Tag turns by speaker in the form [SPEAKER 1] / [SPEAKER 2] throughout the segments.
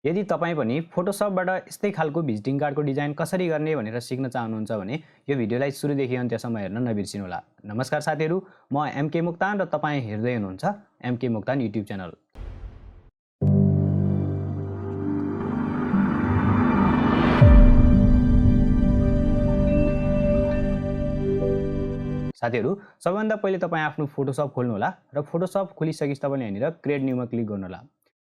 [SPEAKER 1] यदि तपाई पनि फोटोसपबाट यस्तै खालको भिजिटिङ कार्डको डिजाइन कसरी गर्ने भनेर सिक्न चाहनुहुन्छ भने यो भिडियोलाई सुरुदेखि अन्त्यसम्म हेर्न नबिर्सिनुहोला। नमस्कार साथीहरू, म एमके मोक्तान र तपाईँ हेर्दै हुनुहुन्छ एमके मोक्तान युट्युब च्यानल। साथीहरू, सबैभन्दा पहिले तपाईँ आफ्नो फोटोसप खोल्नुहोला र फोटोसप खोलिसकेपछि तपाईँले यहाँनिर क्रिएट न्यूमा क्लिक गर्नुहोला।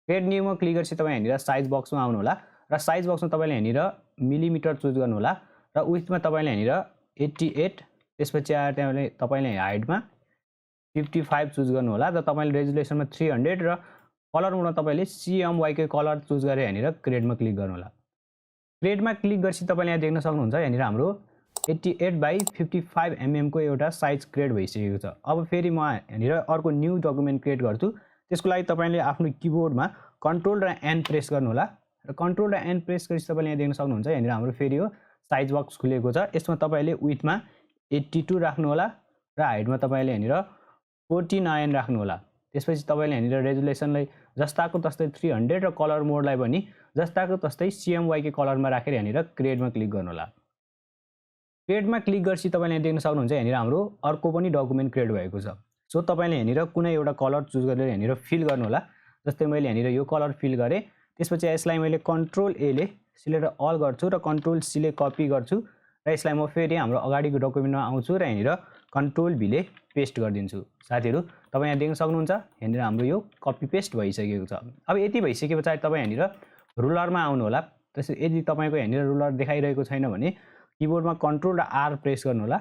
[SPEAKER 1] क्रिएट न्यूमा क्लिक गरेपछि तपाईँ यहाँनिर साइज बक्समा आउनुहोला र साइज बक्समा तपाईँले यहाँनिर मिलिमिटर चुज गर्नुहोला र विथमा तपाईँले यहाँनिर 88, त्यसपछि आएर तपाईँले हाइटमा 55 चुज गर्नुहोला र तपाईँले रेजुलेसनमा 300 र कलर मोडमा तपाईँले CMYK कलर चुज गरेर यहाँनिर क्रिएटमा क्लिक गर्नुहोला। क्रिएटमा क्लिक गरेपछि तपाईँले यहाँ देख्न सक्नुहुन्छ यहाँनिर हाम्रो 88/55 mm को एउटा साइज क्रिएट भइसकेको छ। अब फेरि म यहाँनिर अर्को न्यू डकुमेन्ट क्रिएट गर्छु। त्यसको लागि तपाईँले आफ्नो किबोर्डमा कन्ट्रोल र एन प्रेस गर्नुहोला र कन्ट्रोल र एन प्रेस गरेपछि तपाईँले यहाँ देख्न सक्नुहुन्छ यहाँनिर हाम्रो फेरि यो साइज बक्स खुलेको छ। यसमा तपाईँले विथमा 82 राख्नुहोला र हाइटमा तपाईँले यहाँनिर 49 राख्नुहोला। त्यसपछि तपाईँले यहाँनिर रेजुलेसनलाई जस्ताको तस्तै 300 र कलर मोडलाई पनि जस्ताको तस्तै CMYK कलरमा राखेर यहाँनिर क्रिएटमा क्लिक गर्नुहोला। क्रिएटमा क्लिक गरेपछि तपाईँले यहाँ देख्न सक्नुहुन्छ यहाँनिर हाम्रो अर्को पनि डकुमेन्ट क्रिएट भएको छ। सो तपाईँले यहाँनिर कुनै एउटा कलर चुज गरेर यहाँनिर फिल गर्नुहोला। जस्तै मैले यहाँनिर यो कलर फिल गरेँ। त्यसपछि यसलाई मैले कन्ट्रोल ए ले सिलेक्ट अल गर्छु र कन्ट्रोल सी ले कपी गर्छु र यसलाई म फेरि हाम्रो अगाडिको डकुमेन्टमा आउँछु र यहाँनिर कन्ट्रोल भी ले पेस्ट गरिदिन्छु। साथीहरू, तपाईँ यहाँ देख्न सक्नुहुन्छ यहाँनिर हाम्रो यो कपी पेस्ट भइसकेको छ। अब यति भइसके पछाडि तपाईँ यहाँनिर रुलरमा आउनुहोला। त्यसपछि यदि तपाईँको यहाँनिर रुलर देखाइरहेको छैन भने किबोर्डमा कन्ट्रोल र आर प्रेस गर्नुहोला।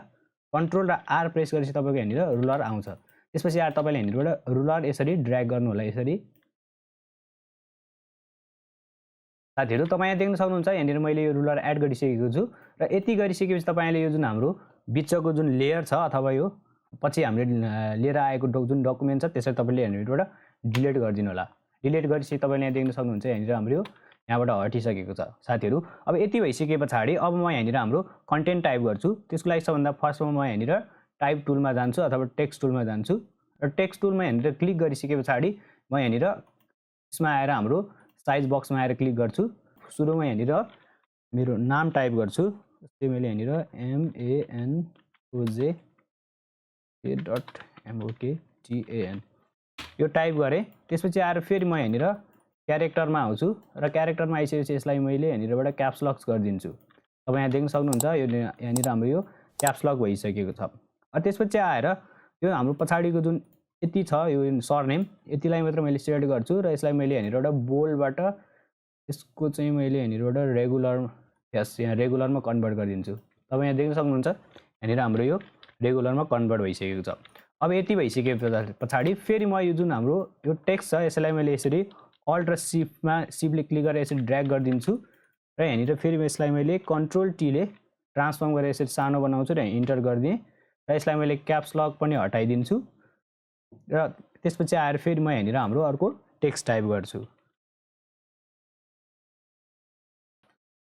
[SPEAKER 1] कन्ट्रोल र आर प्रेस गरेपछि तपाईँको यहाँनिर रुलर आउँछ। त्यसपछि आएर तपाईँले यहाँनिरबाट रुलर यसरी ड्र्याग गर्नुहोला। यसरी साथीहरू, तपाईँ यहाँ देख्न सक्नुहुन्छ यहाँनिर मैले यो रुलर एड गरिसकेको छु र यति गरिसकेपछि तपाईँले यो जुन हाम्रो बिचको जुन लेयर छ अथवा यो पछि हामीले लिएर आएको जुन डकुमेन्ट छ त्यसलाई तपाईँले यहाँनिरबाट डिलिट गरिदिनु होला। डिलिट गरेपछि तपाईँले यहाँ देख्न सक्नुहुन्छ यहाँनिर हाम्रो यहाँबाट हटिसकेको छ। साथीहरू, अब यति भइसके पछाडि अब म यहाँनिर हाम्रो कन्टेन्ट टाइप गर्छु। त्यसको लागि सबभन्दा फर्स्टमा म यहाँनिर टाइप टुलमा जान्छु अथवा टेक्स्ट टुलमा जान्छु र टेक्स्ट टुलमा यहाँनिर क्लिक गरिसके पछाडि म यहाँनिर यसमा आएर हाम्रो साइज बक्समा आएर क्लिक गर्छु। सुरुमा यहाँनिर मेरो नाम टाइप गर्छु। जस्तै मैले यहाँनिर MANOJA.MOKTAN यो टाइप गरेँ। त्यसपछि आएर फेरि म यहाँनिर क्यारेक्टरमा आउँछु र क्यारेक्टरमा आइसकेपछि यसलाई मैले यहाँनिरबाट क्याप्स लक गरिदिन्छु। तपाईँ यहाँ देख्न सक्नुहुन्छ यो यहाँनिर हाम्रो यो क्याप्स लक भइसकेको छ। त्यसपछि आएर यो हाम्रो पछाडिको जुन यति छ यो सरनेम यतिलाई मात्र मैले सिलेक्ट गर्छु र यसलाई मैले यहाँनिरबाट बोल्डबाट यसको चाहिँ मैले यहाँनिरबाट रेगुलर यहाँ रेगुलरमा कन्भर्ट गरिदिन्छु। तपाईँ यहाँ देख्न सक्नुहुन्छ यहाँनिर हाम्रो यो रेगुलरमा कन्भर्ट भइसकेको छ। अब यति भइसके पछाडि फेरि म यो जुन हाम्रो यो टेक्स्ट छ यसलाई मैले यसरी अल्ट र सिफ्टले क्लिक गरेर यसरी ड्र्याग गरिदिन्छु र यहाँनिर फेरि यसलाई मैले कन्ट्रोल टी ले ट्रान्सफर्म गरेर यसरी सानो बनाउँछु र इन्टर गरिदिएँ र यसलाई मैले क्याप्स लक पनि हटाइदिन्छु र त्यसपछि आएर फेरि म यहाँनिर हाम्रो अर्को टेक्स्ट टाइप गर्छु।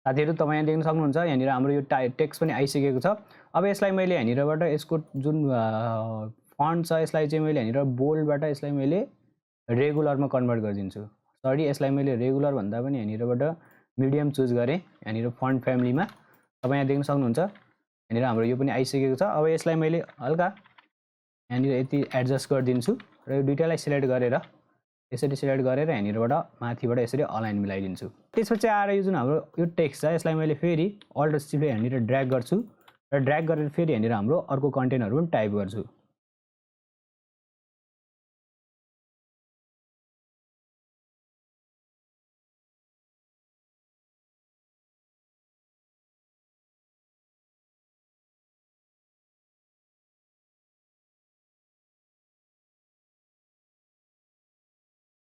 [SPEAKER 1] साथीहरू, तपाईँ यहाँ देख्न सक्नुहुन्छ यहाँनिर हाम्रो यो टेक्स्ट पनि आइसकेको छ। अब यसलाई मैले यहाँनिरबाट यसको जुन फन्ट छ यसलाई चाहिँ मैले यहाँनिर बोल्डबाट यसलाई मैले रेगुलरमा कन्भर्ट गरिदिन्छु। सरी, यसलाई मैले रेगुलर भन्दा पनि यहाँनिरबाट मिडियम चुज गरेँ यहाँनिर फन्ट फ्यामिलीमा। तपाईँ यहाँ देख्न सक्नुहुन्छ यहाँनिर हाम्रो यो पनि आइसकेको छ। अब यसलाई मैले हल्का यहाँनिर यति एडजस्ट गरिदिन्छु र यो दुइटालाई सिलेक्ट गरेर यसरी सिलेक्ट गरेर यहाँनिरबाट माथिबाट यसरी अलाइन मिलाइदिन्छु। त्यसपछि आएर यो जुन हाम्रो यो टेक्स्ट छ यसलाई मैले फेरि अल्ट सिफ्टले यहाँनिर ड्र्याग गर्छु र ड्र्याग गरेर फेरि यहाँनिर हाम्रो अर्को कन्टेन्टहरू पनि टाइप गर्छु।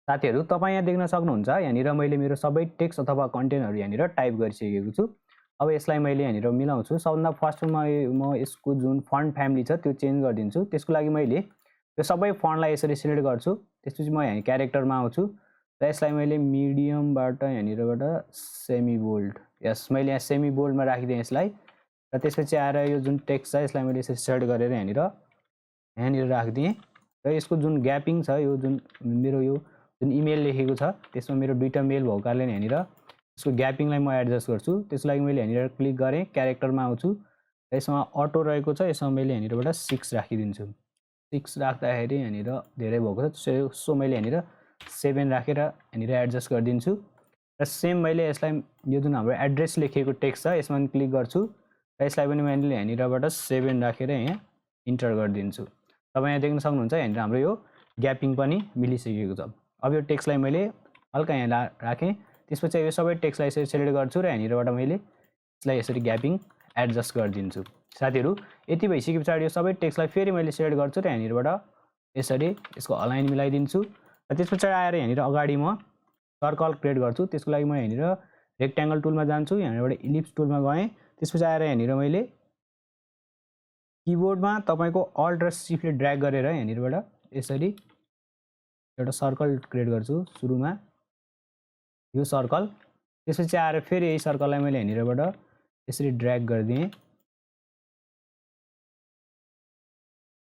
[SPEAKER 1] साथीहरू, तपाईँ यहाँ देख्न सक्नुहुन्छ यहाँनिर मैले मेरो सबै टेक्स्ट अथवा कन्टेन्टहरू यहाँनिर टाइप गरिसकेको छु। अब यसलाई मैले यहाँनिर मिलाउँछु। सबभन्दा फर्स्टमा म यसको जुन फन्ट फ्यामिली छ त्यो चेन्ज गरिदिन्छु। त्यसको लागि मैले यो सबै फन्टलाई यसरी सिलेक्ट गर्छु। त्यसपछि म यहाँ क्यारेक्टरमा आउँछु र यसलाई मैले मिडियमबाट यहाँनिरबाट सेमी बोल्ड, यस मैले यहाँ सेमी बोल्डमा राखिदिएँ यसलाई र त्यसपछि आएर यो जुन टेक्स्ट छ यसलाई मैले यसरी सेट गरेर यहाँनिर राखिदिएँ र यसको जुन ग्यापिङ छ यो जुन मेरो यो जुन इमेल लेखेको छ त्यसमा मेरो दुईटा मेल भएको कारणले यहाँनिर यसको ग्यापिङलाई म एडजस्ट गर्छु। त्यसको लागि मैले यहाँनिर क्लिक गरेँ, क्यारेक्टरमा आउँछु र यसमा अटो रहेको छ, यसमा मैले यहाँनिरबाट 6 राखिदिन्छु। 6 राख्दाखेरि यहाँनिर धेरै भएको छ, सो मैले यहाँनिर 7 राखेर यहाँनिर एडजस्ट गरिदिन्छु र सेम मैले यसलाई यो जुन हाम्रो एड्रेस लेखेको टेक्स्ट छ यसमा पनि क्लिक गर्छु र यसलाई पनि मैले यहाँनिरबाट 7 राखेर यहाँ इन्टर गरिदिन्छु। तपाईँ यहाँ देख्न सक्नुहुन्छ यहाँनिर हाम्रो यो ग्यापिङ पनि मिलिसकेको छ। अब यो टेक्स्टलाई मैले हल्का यहाँ राखेँ, त्यसपछि यो सबै टेक्स्टलाई यसरी सेलेक्ट गर्छु र यहाँनिरबाट मैले यसलाई यसरी ग्यापिङ एडजस्ट गरिदिन्छु। साथीहरू यति भइसके पछाडि यो सबै टेक्स्टलाई फेरि मैले सेलेक्ट गर्छु र यहाँनिरबाट यसरी यसको अलाइन मिलाइदिन्छु र त्यस पछाडि आएर यहाँनिर अगाडि म सर्कल क्रिएट गर्छु। त्यसको लागि म यहाँनिर रेक्ट्याङ्गल टुलमा जान्छु, यहाँनिरबाट इलिप्स टुलमा गएँ, त्यसपछि आएर यहाँनिर मैले किबोर्डमा तपाईँको अल्ट र शिफ्टले ड्र्याग गरेर यहाँनिरबाट यसरी एउटा सर्कल क्रिएट गर्छु सुरुमा, यो सर्कल। त्यसपछि आएर फेरि यही सर्कललाई मैले यहाँनिरबाट यसरी ड्र्याग गरिदिएँ।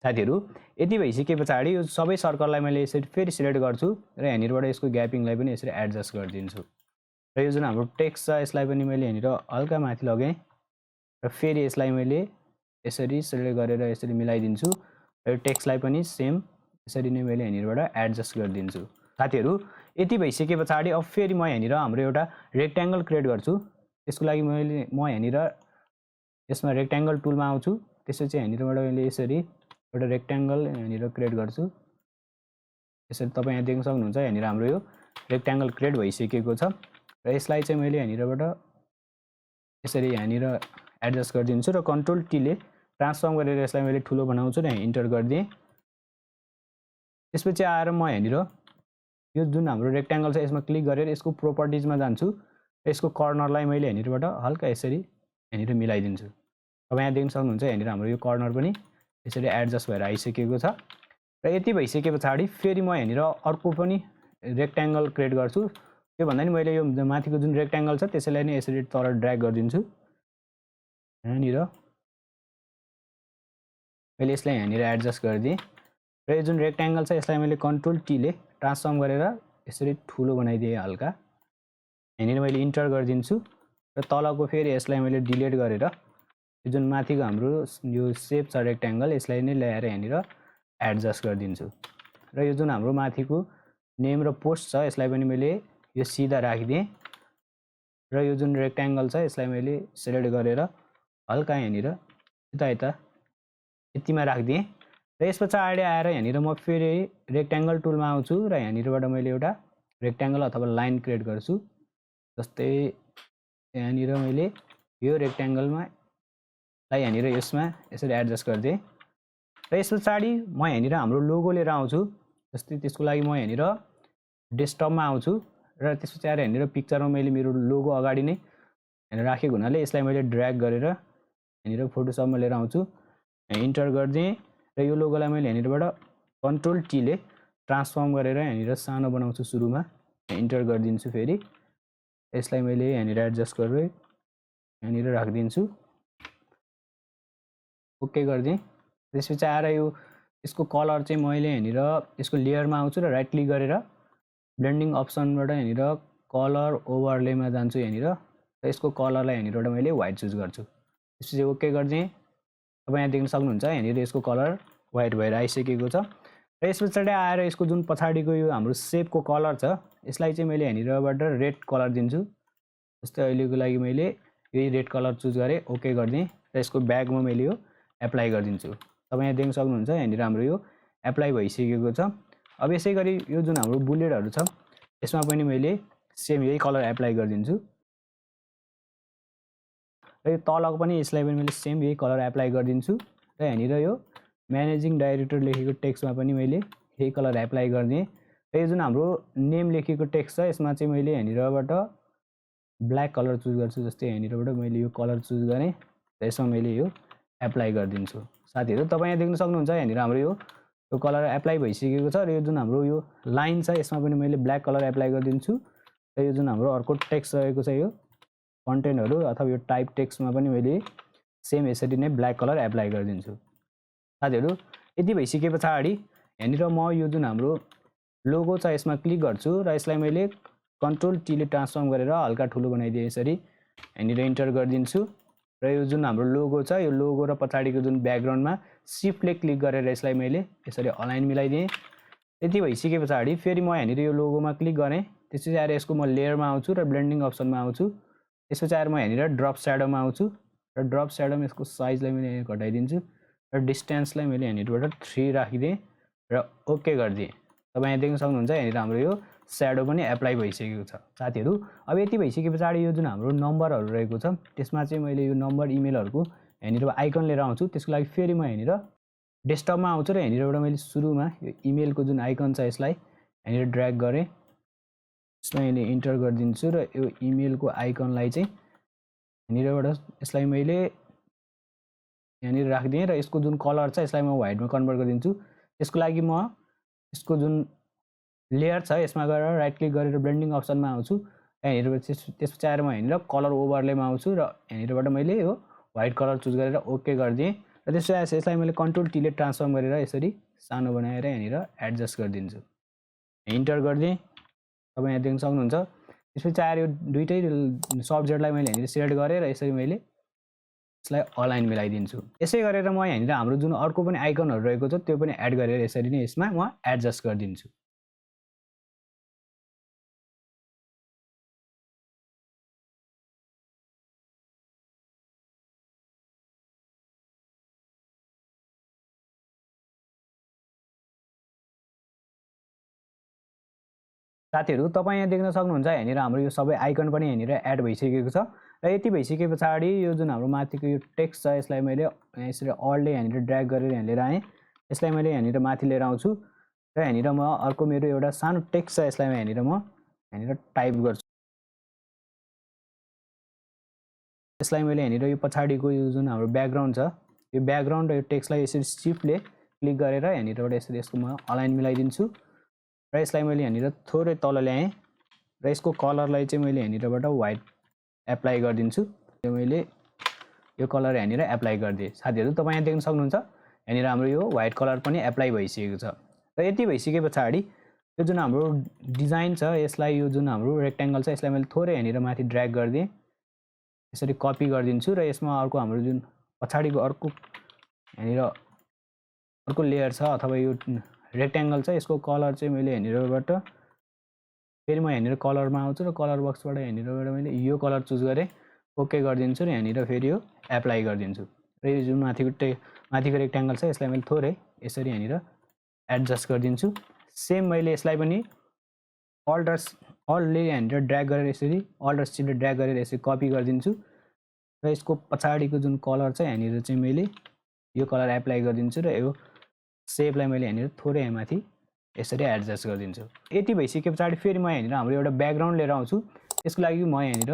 [SPEAKER 1] साथीहरू यति भइसके पछाडि यो सबै सर्कललाई मैले यसरी फेरि सिलेक्ट गर्छु र यहाँनिरबाट यसको ग्यापिङलाई पनि यसरी एडजस्ट गरिदिन्छु र यो जुन हाम्रो टेक्स्ट छ यसलाई पनि मैले यहाँनिर हल्का माथि लगेँ र फेरि यसलाई मैले यसरी सिलेक्ट गरेर यसरी मिलाइदिन्छु र यो टेक्स्टलाई पनि सेम यसरी नै मैले यहाँनिरबाट एडजस्ट गरिदिन्छु। साथीहरू यति भइसके पछाडि अब फेरि म यहाँनिर हाम्रो एउटा रेक्ट्याङ्गल क्रिएट गर्छु। त्यसको लागि म यहाँनिर यसमा रेक्ट्याङ्गल टुलमा आउँछु, त्यसपछि यहाँनिरबाट मैले यसरी एउटा रेक्ट्याङ्गल यहाँनिर क्रिएट गर्छु। यसरी तपाईँ यहाँ देख्न सक्नुहुन्छ यहाँनिर हाम्रो यो रेक्ट्याङ्गल क्रिएट भइसकेको छ र यसलाई चाहिँ मैले यहाँनिरबाट यसरी यहाँनिर एडजस्ट गरिदिन्छु र कन्ट्रोल टीले ट्रान्सफर्म गरेर यसलाई मैले ठुलो बनाउँछु र यहाँ इन्टर गरिदिएँ। त्यसपछि आएर म यहाँनिर यो जुन हाम्रो रेक्ट्याङ्गल छ यसमा क्लिक गरेर यसको प्रोपर्टिजमा जान्छु र यसको कर्नरलाई मैले यहाँनिरबाट हल्का यसरी यहाँनिर मिलाइदिन्छु। तपाईँ यहाँ देख्न सक्नुहुन्छ यहाँनिर हाम्रो यो कर्नर पनि यसरी एडजस्ट भएर आइसकेको छ र यति भइसके पछाडि फेरि म यहाँनिर अर्को पनि रेक्ट्याङ्गल क्रिएट गर्छु। त्यो भन्दा नि मैले यो माथिको जुन रेक्ट्याङ्गल छ त्यसैलाई नै यसरी तल ड्र्याग गरिदिन्छु। यहाँनिर मैले यसलाई यहाँनिर एडजस्ट गरिदिएँ र यो जुन रेक्ट्याङ्गल छ यसलाई मैले कन्ट्रोल टीले ट्रान्सफर्म गरेर यसरी ठुलो बनाइदिएँ हल्का। यहाँनिर मैले इन्टर गरिदिन्छु र तलको फेरि यसलाई मैले डिलिट गरेर यो जुन माथिको हाम्रो यो सेप छ रेक्ट्याङ्गल यसलाई नै ल्याएर यहाँनिर एडजस्ट गरिदिन्छु र यो जुन हाम्रो माथिको नेम र पोस्ट छ यसलाई पनि मैले यो सिधा राखिदिएँ र यो जुन रेक्ट्याङ्गल छ यसलाई मैले सिलेक्ट गरेर हल्का यहाँनिर यता यतिमा राखिदिएँ र यस पछाडि आएर यहाँनिर म फेरि रेक्ट्याङ्गल टुलमा आउँछु र यहाँनिरबाट मैले एउटा रेक्ट्याङ्गल अथवा लाइन क्रिएट गर्छु। जस्तै यहाँनिर मैले यो रेक्ट्याङ्गलमा यहाँनिर यसमा यसरी एडजस्ट गरिदिएँ र यस पछाडि म यहाँनिर हाम्रो लोगो लिएर आउँछु। जस्तै त्यसको लागि म यहाँनिर डेस्कटपमा आउँछु र त्यसपछि आएर यहाँनिर पिक्चरमा मैले मेरो लोगो अगाडि नै यहाँनिर राखेको हुनाले यसलाई मैले ड्र्याग गरेर यहाँनिर फोटोसपमा लिएर आउँछु, इन्टर गरिदिएँ र यो लोगोलाई मैले यहाँनिरबाट कन्ट्रोल टीले ट्रान्सफर्म गरेर यहाँनिर सानो बनाउँछु सुरुमा, इन्टर गरिदिन्छु। फेरि यसलाई मैले यहाँनिर एडजस्ट गरेर यहाँनिर राखिदिन्छु, ओके गरिदिएँ। त्यसपछि आएर यो यसको कलर चाहिँ मैले यहाँनिर यसको लेयरमा आउँछु र राइट क्लिक गरेर ब्लेन्डिङ अप्सनबाट यहाँनिर कलर ओभरलेमा जान्छु यहाँनिर र यसको कलरलाई यहाँनिरबाट मैले व्हाइट चुज गर्छु। त्यसपछि ओके गरिदिएँ। तपाईँ यहाँ देख्न सक्नुहुन्छ यहाँनिर यसको कलर व्हाइट भएर आइसकेको छ र यस पछाडि आएर यसको जुन पछाडिको यो हाम्रो सेपको कलर छ यसलाई चाहिँ मैले यहाँनिरबाट रेड कलर दिन्छु। जस्तै अहिलेको लागि मैले यही रेड कलर चुज गरेँ, ओके गरिदिएँ र यसको ब्याकमा मैले यो एप्लाई गरिदिन्छु। तपाईँ यहाँ देख्न सक्नुहुन्छ यहाँनिर हाम्रो यो एप्लाई भइसकेको छ। अब यसै गरी यो जुन हाम्रो बुलेटहरू छ यसमा पनि मैले सेम यही कलर एप्लाई गरिदिन्छु र यो तलको पनि यसलाई पनि मैले सेम यही कलर एप्लाई गरिदिन्छु र यहाँनिर यो म्यानेजिङ डाइरेक्टर लेखेको टेक्स्टमा पनि मैले यही कलर एप्लाई गरिदिएँ र यो जुन हाम्रो नेम लेखेको टेक्स्ट छ यसमा चाहिँ मैले यहाँनिरबाट ब्ल्याक कलर चुज गर्छु। जस्तै यहाँनिरबाट मैले यो कलर चुज गरेँ र यसमा मैले यो एप्लाई गरिदिन्छु। साथीहरू तपाईँ यहाँ देख्न सक्नुहुन्छ यहाँनिर हाम्रो यो कलर एप्लाई भइसकेको छ र यो जुन हाम्रो यो लाइन छ यसमा पनि मैले ब्ल्याक कलर एप्लाई गरिदिन्छु र यो जुन हाम्रो अर्को टेक्स्ट रहेको छ यो कन्टेन्टहरू अथवा यो टाइप टेक्स्टमा पनि मैले सेम यसरी नै ब्ल्याक कलर एप्लाई गरिदिन्छु। साथीहरू यति भइसके पछाडि यहाँनिर म यो जुन हाम्रो लोगो छ यसमा क्लिक गर्छु र यसलाई मैले कन्ट्रोल टी ले ट्रान्सफर्म गरेर हल्का ठुलो बनाइदिए यसरी यहाँनिर इन्टर गरिदिन्छु र यो जुन हाम्रो लोगो छ यो लोगो र पछाडिको जुन ब्याकग्राउन्डमा सिफ्टले क्लिक गरेर यसलाई मैले यसरी अलाइन मिलाइदिएँ। यति भइसके पछाडि फेरि म यहाँनिर यो लोगोमा क्लिक गरेँ, त्यसपछि आएर यसको म लेयरमा आउँछु र ब्लेन्डिङ अप्सनमा आउँछु। त्यसपछि आएर म यहाँनिर ड्रप स्याडोमा आउँछु र ड्रप स्याडोमा यसको साइजलाई मैले घटाइदिन्छु र डिस्टेन्सलाई मैले यहाँनिरबाट 3 राखिदिएँ र ओके गरिदिएँ। तपाईँ यहाँ देख्न सक्नुहुन्छ यहाँनिर हाम्रो यो स्याडो पनि एप्लाई भइसकेको छ। साथीहरू अब यति भइसके पछाडि यो जुन हाम्रो नम्बरहरू रहेको छ त्यसमा चाहिँ मैले यो नम्बर इमेलहरूको यहाँनिर आइकन लिएर आउँछु। त्यसको लागि फेरि म यहाँनिर डेस्कटपमा आउँछु र यहाँनिरबाट मैले सुरुमा यो इमेलको जुन आइकन छ यसलाई यहाँनिर ड्र्याग गरेँ, यसमा यहाँनिर इन्टर गरिदिन्छु र यो इमेलको आइकनलाई चाहिँ यहाँनिरबाट यसलाई मैले यहाँनिर राखिदिएँ र यसको जुन कलर छ यसलाई म व्हाइटमा कन्भर्ट गरिदिन्छु। त्यसको लागि म यसको जुन लेयर छ यसमा गएर राइट क्लिक गरेर ब्लेन्डिङ अप्सनमा आउँछु। यहाँनिर त्यसपछि आएर म यहाँनिर कलर ओभरलेमा आउँछु र यहाँनिरबाट मैले यो व्हाइट कलर चुज गरेर ओके गरिदिएँ र त्यसपछि यसलाई मैले कन्ट्रोल टी ले ट्रान्सफर्म गरेर यसरी सानो बनाएर यहाँनिर एडजस्ट गरिदिन्छु। इन्टर गरिदिएँ, तपाईँ यहाँ देख्न सक्नुहुन्छ। त्यसपछि आएर यो दुइटै सब्जेक्टलाई मैले यहाँनिर सेलेक्ट गरेँ र यसरी मैले यसलाई अलाइन मिलाइदिन्छु। यसै गरेर म यहाँनिर हाम्रो जुन अर्को पनि आइकनहरू रहेको छ त्यो पनि एड गरेर यसरी नै यसमा म एडजस्ट गरिदिन्छु। साथीहरू तपाईँ यहाँ देख्न सक्नुहुन्छ यहाँनिर हाम्रो यो सबै आइकन पनि यहाँनिर एड भइसकेको छ र यति भइसके पछाडि यो जुन हाम्रो माथिको यो टेक्स्ट छ यसलाई मैले यसरी अल्टले यहाँनिर ड्र्याग गरेर यहाँ लिएर आएँ। यसलाई मैले यहाँनिर माथि लिएर आउँछु र यहाँनिर म अर्को मेरो एउटा सानो टेक्स्ट छ यसलाई यहाँनिर म यहाँनिर टाइप गर्छु। यसलाई मैले यहाँनिर यो पछाडिको यो जुन हाम्रो ब्याकग्राउन्ड छ यो ब्याकग्राउन्ड र यो टेक्स्टलाई यसरी सिफ्टले क्लिक गरेर यहाँनिरबाट यसरी यसको म अलाइन मिलाइदिन्छु र यसलाई मैले यहाँनिर थोरै तल ल्याएँ र यसको कलरलाई चाहिँ मैले यहाँनिरबाट व्हाइट एप्लाई गरिदिन्छु। यो मैले यो कलर यहाँनिर एप्लाई गरिदिएँ। साथीहरू तपाईँ यहाँ देख्न सक्नुहुन्छ यहाँनिर हाम्रो यो व्हाइट कलर पनि एप्लाई भइसकेको छ र यति भइसके पछाडि यो जुन हाम्रो डिजाइन छ यसलाई यो जुन हाम्रो रेक्ट्याङ्गल छ यसलाई मैले थोरै यहाँनिर माथि ड्र्याग गरिदिएँ, यसरी कपी गरिदिन्छु र यसमा अर्को हाम्रो जुन पछाडिको अर्को यहाँनिर अर्को लेयर छ अथवा यो रेक्ट्याङ्गल छ यसको कलर चाहिँ मैले यहाँनिरबाट फेरि म यहाँनिर कलरमा आउँछु र कलर बक्सबाट यहाँनिरबाट मैले यो कलर चुज गरेँ, ओके गरिदिन्छु र यहाँनिर फेरि यो एप्लाई गरिदिन्छु र यो जुन माथिको रेक्ट्याङ्गल छ यसलाई मैले थोरै यसरी यहाँनिर एडजस्ट गरिदिन्छु। सेम मैले यसलाई पनि अल्टले यहाँनिर ड्र्याग गरेर यसरी अल्ट सिफ्टले ड्र्याग गरेर यसरी कपी गरिदिन्छु र यसको पछाडिको जुन कलर छ यहाँनिर चाहिँ मैले यो कलर एप्लाई गरिदिन्छु र यो सेपलाई मैले यहाँनिर थोरै यहाँ माथि यसरी एडजस्ट गरिदिन्छु। यति भइसके पछाडि फेरि म यहाँनिर हाम्रो एउटा ब्याकग्राउन्ड लिएर आउँछु। त्यसको लागि म यहाँनिर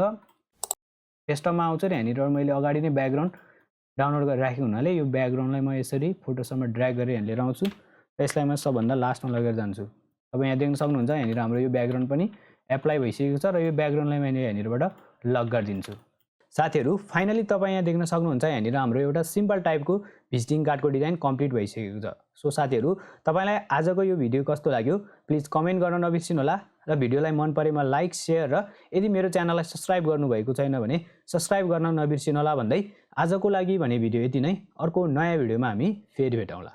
[SPEAKER 1] डेस्कटपमा आउँछु र यहाँनिर मैले अगाडि नै ब्याकग्राउन्ड डाउनलोड गरेर राखेको हुनाले यो ब्याकग्राउन्डलाई म यसरी फोटोसपमा ड्र्याग गरेर यहाँ लिएर आउँछु र यसलाई म सबभन्दा लास्टमा लगेर जान्छु। तपाईँ यहाँ देख्न सक्नुहुन्छ यहाँनिर हाम्रो यो ब्याकग्राउन्ड पनि एप्लाई भइसकेको छ र यो ब्याकग्राउन्डलाई मैले यहाँनिरबाट लक गरिदिन्छु। साथीहरू फाइनली तपाईँ यहाँ देख्न सक्नुहुन्छ यहाँनिर हाम्रो एउटा सिम्पल टाइपको भिजिटिङ कार्डको डिजाइन कम्प्लिट भइसकेको छ। सो साथीहरू तपाईलाई आजको यो भिडियो कस्तो लाग्यो प्लिज कमेन्ट गर्न नबिर्सिनु होला र भिडियोलाई मन परेमा लाइक शेयर र यदि मेरो च्यानललाई सब्स्क्राइब गर्नुभएको छैन भने सब्स्क्राइब गर्न नबिर्सिनु होला भन्दै आजको लागि भने भिडियो यति नै। अर्को नयाँ भिडियोमा हामी फेरि भेटौँला।